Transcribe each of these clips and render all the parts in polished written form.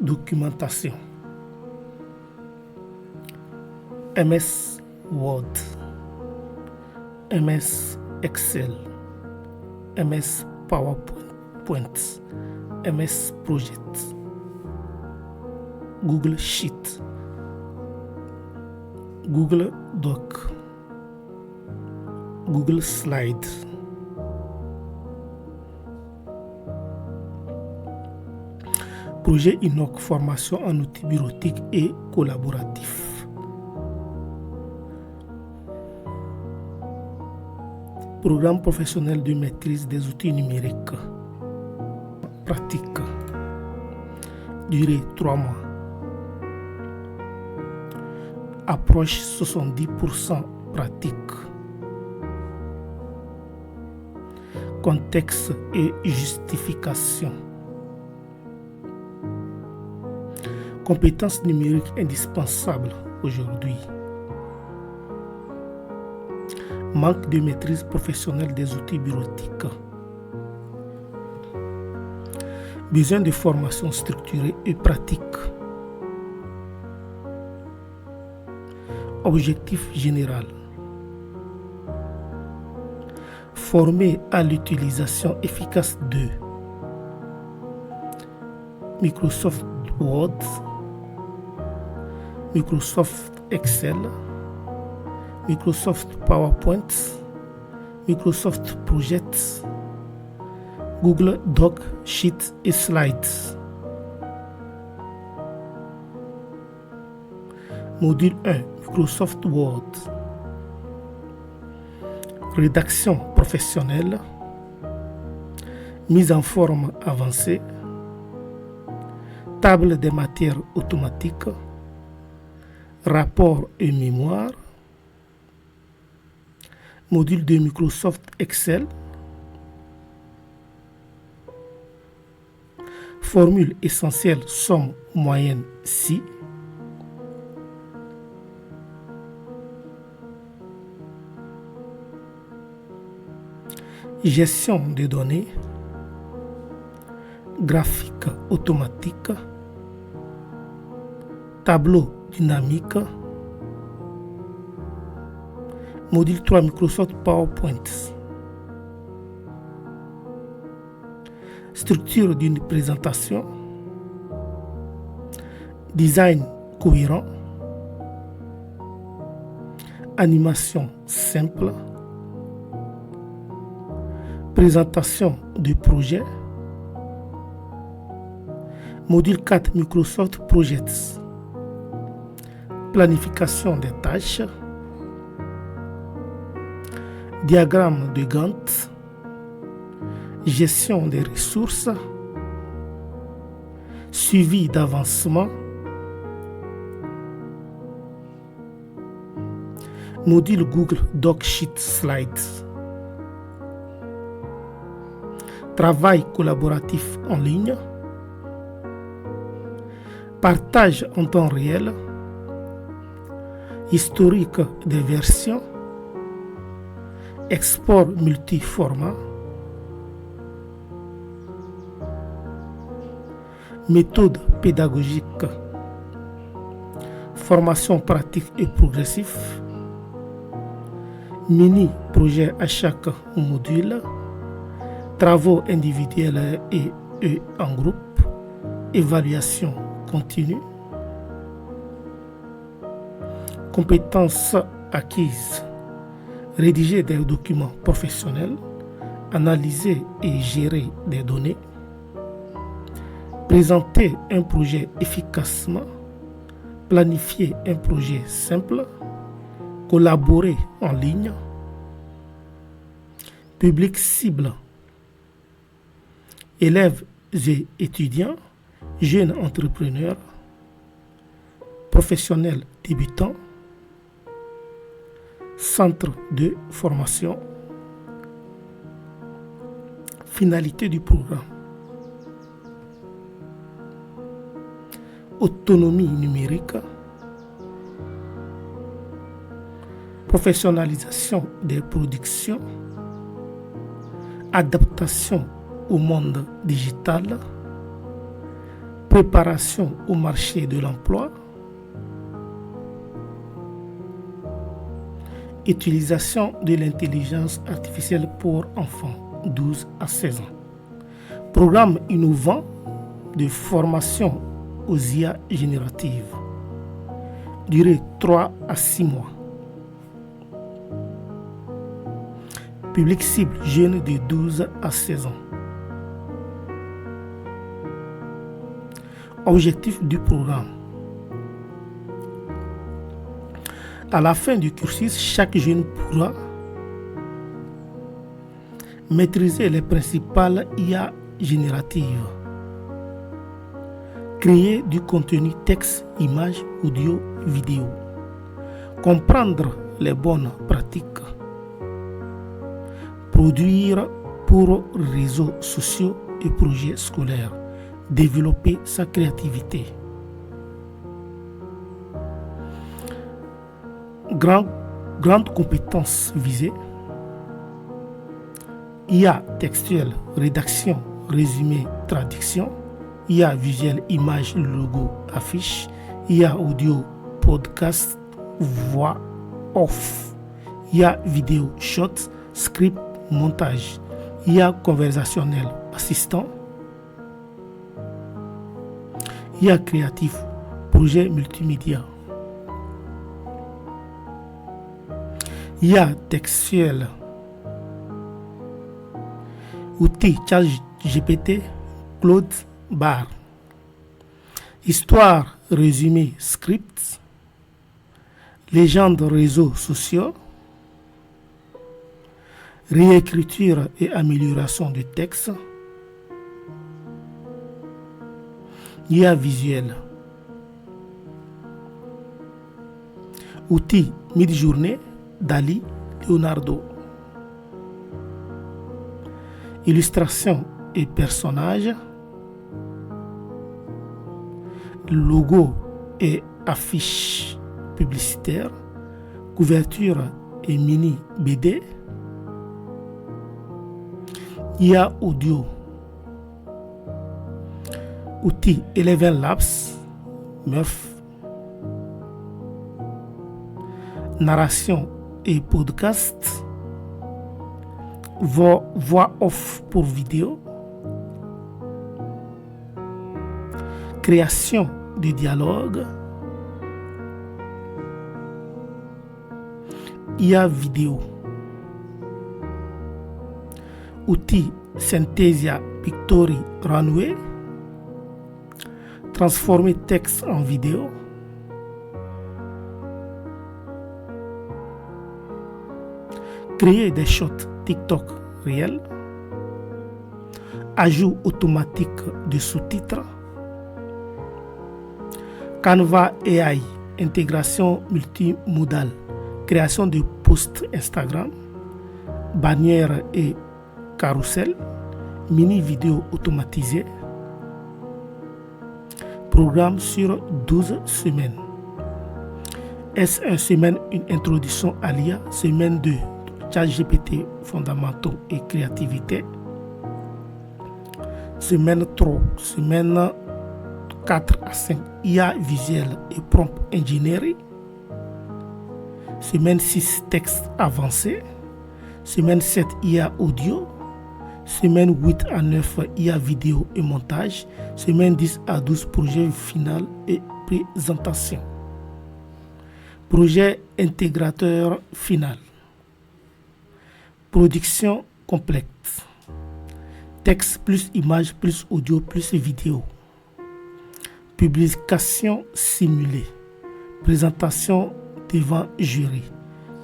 Documentation. MS Word, MS Excel, MS PowerPoint, MS Project, Google Sheet, Google Doc, Google Slide. Projet INOC, formation en outils bureautiques et collaboratifs. Programme professionnel de maîtrise des outils numériques. Pratique. Durée 3 mois. Approche 70% pratique. Contexte et justification. Compétences numériques indispensables aujourd'hui. Manque de maîtrise professionnelle des outils bureautiques. Besoin de formation structurée et pratique. Objectif général. Former à l'utilisation efficace de Microsoft Word, Microsoft Excel, Microsoft PowerPoint, Microsoft Project, Google Doc, Sheet et Slides. Module 1, Microsoft Word. Rédaction professionnelle. Mise en forme avancée. Table des matières automatiques. Rapport et mémoire. Module de Microsoft Excel. Formule essentielle, somme moyenne si. Gestion des données. Graphique automatique. Tableau dynamique. Module 3 Microsoft PowerPoint. Structure d'une présentation. Design cohérent. Animation simple. Présentation de projet. Module 4 Microsoft Projects. Planification des tâches. Diagramme de Gantt. Gestion des ressources. Suivi d'avancement. Module Google Doc Sheet Slides. Travail collaboratif en ligne. Partage en temps réel. Historique des versions. Export multiformat. Méthode pédagogique. Formation pratique et progressive. Mini-projet à chaque module. Travaux individuels et en groupe. Évaluation continue. Compétences acquises. Rédiger des documents professionnels. Analyser et gérer des données. Présenter un projet efficacement. Planifier un projet simple. Collaborer en ligne. Public cible. Élèves et étudiants, jeunes entrepreneurs, professionnels débutants, centre de formation. Finalité du programme. Autonomie numérique. Professionnalisation des productions. Adaptation au monde digital. préparation au marché de l'emploi, utilisation de l'intelligence artificielle pour enfants 12 à 16 ans, programme innovant de formation aux IA génératives, durée 3 à 6 mois. Public cible jeune de 12 à 16 ans. Objectif du programme. À la fin du cursus, chaque jeune pourra maîtriser les principales IA génératives, créer du contenu texte, image, audio, vidéo, comprendre les bonnes pratiques, produire pour réseaux sociaux et projets scolaires, développer sa créativité. Grandes compétences visées: IA textuelle, rédaction, résumé, traduction, IA visuel, image, logo, affiche, IA audio, podcast, voix off, IA vidéo, shot, script, montage, IA conversationnel, assistant, IA créatif, projet multimédia, IA textuel, outils ChatGPT, Claude, Bar, histoire, résumé, script, légende, réseaux sociaux, réécriture et amélioration du texte, IA visuel, outils Midjourney, Dali, Leonardo, illustration et personnages, logo et affiches publicitaires, couverture et mini BD, IA audio, outils Eleven Labs, Murph, narration et podcast, voix off pour vidéo, création de dialogue, IA vidéo, outils Synthesia Pictory Runway, transformer texte en vidéo, créer des shots TikTok réels, ajout automatique de sous-titres, Canva AI, intégration multimodale, création de posts Instagram, bannières et carousel, mini vidéo automatisée, programme sur 12 semaines. S1 semaine, une introduction à l'IA, semaine 2, ChatGPT, fondamentaux et créativité. Semaine 3, semaine 4 à 5, IA visuel et prompt engineering. Semaine 6, texte avancé. Semaine 7, IA audio. Semaine 8 à 9, IA vidéo et montage. Semaine 10 à 12, projet final et présentation. Projet intégrateur final. Production complète. Texte plus image plus audio plus vidéo. Publication simulée. Présentation devant jury.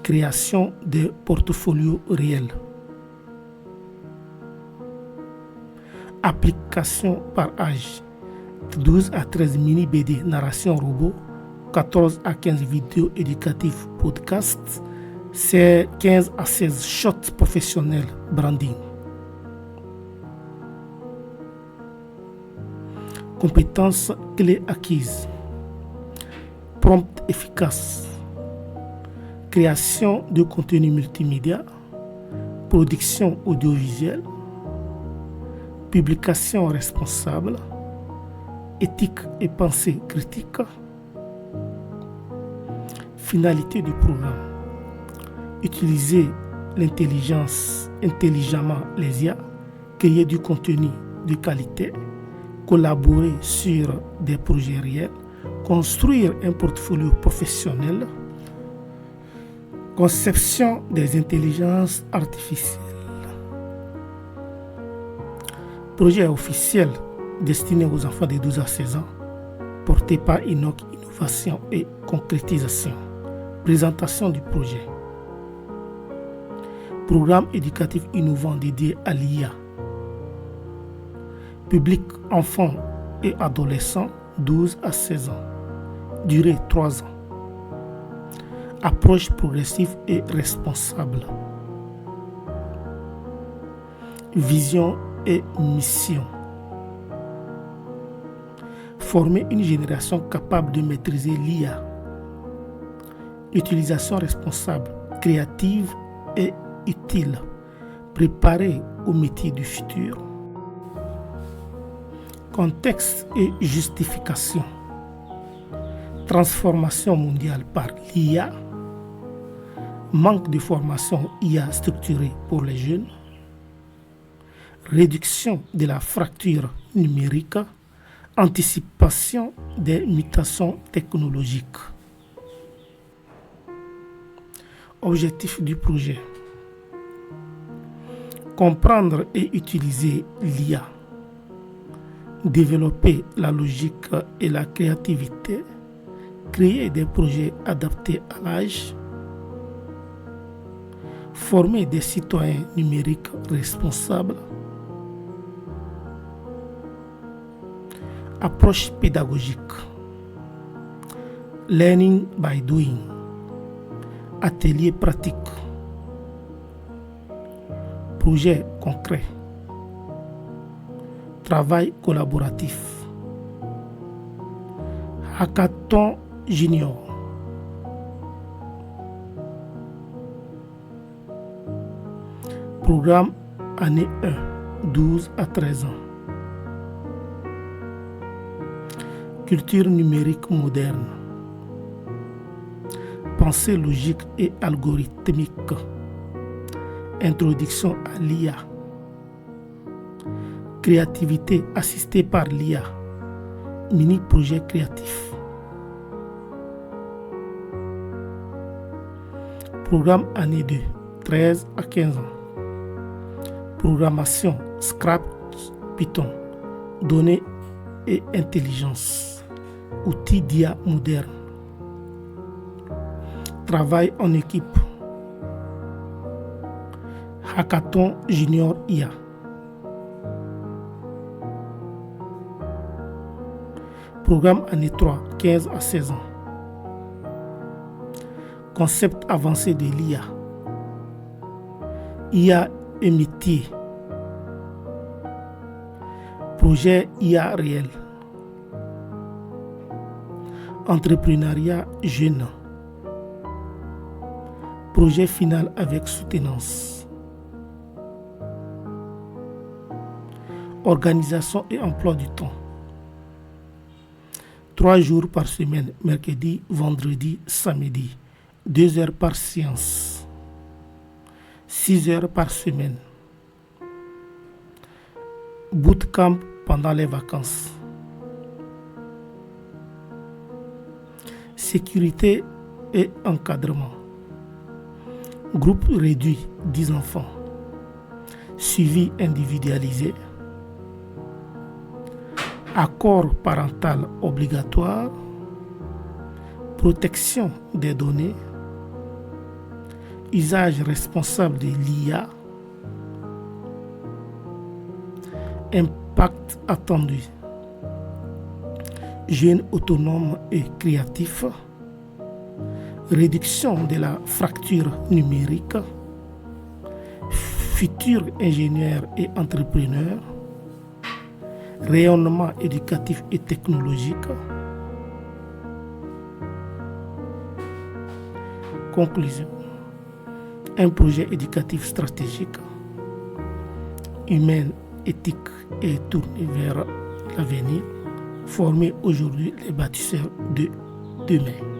Création de portfolios réels. Application par âge. 12 à 13 mini BD, narration robot. 14 à 15 vidéos éducatives, podcasts. C'est 15 à 16 shots professionnels, branding. Compétences clés acquises. Prompt efficace. Création de contenu multimédia. Production audiovisuelle. Publication responsable. éthique et pensée critique. Finalité du programme. Utiliser l'intelligence intelligemment les IA, créer du contenu de qualité, collaborer sur des projets réels, construire un portfolio professionnel, conception des intelligences artificielles. Projet officiel destiné aux enfants de 12 à 16 ans, porté par Enoch Innovation et Concrétisation. Présentation du projet. Programme éducatif innovant dédié à l'IA. Public enfants et adolescents 12 à 16 ans. Durée 3 ans. Approche progressive et responsable. Vision et mission. Former une génération capable de maîtriser l'IA. Utilisation responsable, créative et utile. Préparer au métier du futur. Contexte et justification. Transformation mondiale par l'IA. Manque de formation IA structurée pour les jeunes. Réduction de la fracture numérique. Anticipation des mutations technologiques. Objectif du projet. Comprendre et utiliser l'IA. Développer la logique et la créativité. Créer des projets adaptés à l'âge. Former des citoyens numériques responsables. Approche pédagogique. Learning by doing. Atelier pratique. Projet concret. Travail collaboratif. Hackathon junior. Programme année 1, 12 à 13 ans. Culture numérique moderne. Pensée logique et algorithmique. Introduction à l'IA. Créativité assistée par l'IA. Mini-projet créatif. Programme année 2, 13 à 15 ans. Programmation, Scratch, Python, données et intelligence. Outils d'IA modernes. Travail en équipe. Hackathon Junior IA. Programme année 3, 15 à 16 ans. Concept avancé de l'IA. IA et métier. Projet IA réel. Entrepreneuriat jeune. Projet final avec soutenance. Organisation et emploi du temps. 3 jours par semaine, mercredi, vendredi, samedi. 2 heures par séance. 6 heures par semaine. Bootcamp pendant les vacances. Sécurité et encadrement. Groupe réduit, 10 enfants. Suivi individualisé. Accord parental obligatoire. Protection des données. Usage responsable de l'IA. Impact attendu. Jeunes autonomes et créatifs. Réduction de la fracture numérique. Futurs ingénieurs et entrepreneurs. Rayonnement éducatif et technologique. Conclusion. Un projet éducatif stratégique, humain, éthique et tourné vers l'avenir, former aujourd'hui les bâtisseurs de demain.